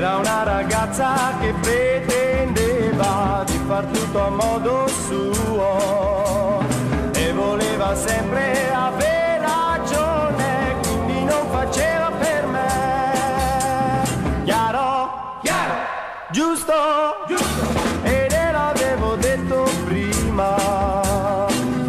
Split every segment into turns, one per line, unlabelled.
Era una ragazza che pretendeva di far tutto a modo suo e voleva sempre avere ragione, quindi non faceva per me. Chiaro? Chiaro. Giusto? Giusto. E gliel'avevo detto prima.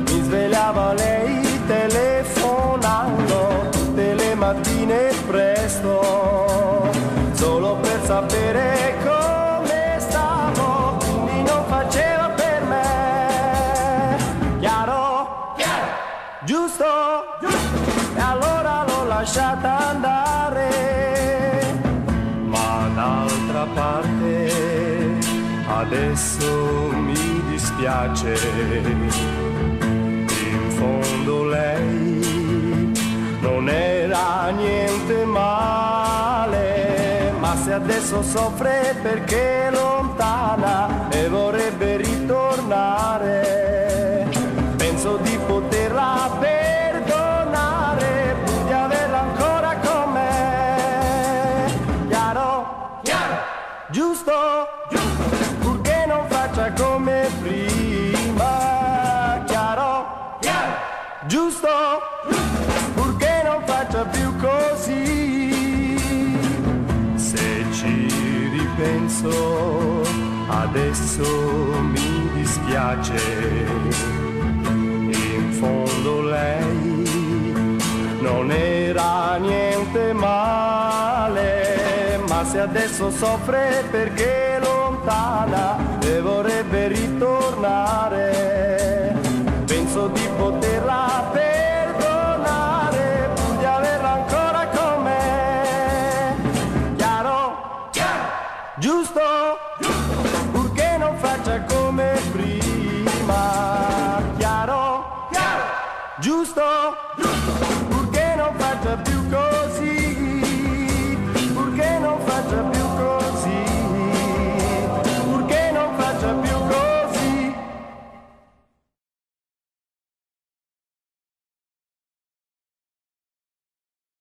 Mi svegliava lei telefonando tutte le mattine presto, solo per sapere come stavo, quindi non faceva per me. Chiaro? Chiaro. Giusto? Giusto. E allora l'ho lasciata andare, ma d'altra parte adesso mi dispiace. In fondo lei non era niente male, ma se adesso soffre perché è lontana e vorrebbe ritornare, penso di poterla perdonare pur di averla ancora con me. Chiaro? Chiaro. Giusto? Giusto. Purché non faccia come prima. Chiaro? Chiaro. Giusto? Giusto. Purché non faccia più così. Se ci ripenso adesso mi dispiace. In fondo lei non era niente male, ma se adesso soffre perché è lontana e vorrebbe ritornare, penso di poterla perdonare pur di averla ancora con me. Chiaro? Chiaro. Giusto? Giusto. Purché non faccia come prima. Chiaro? Chiaro. Giusto? Giusto.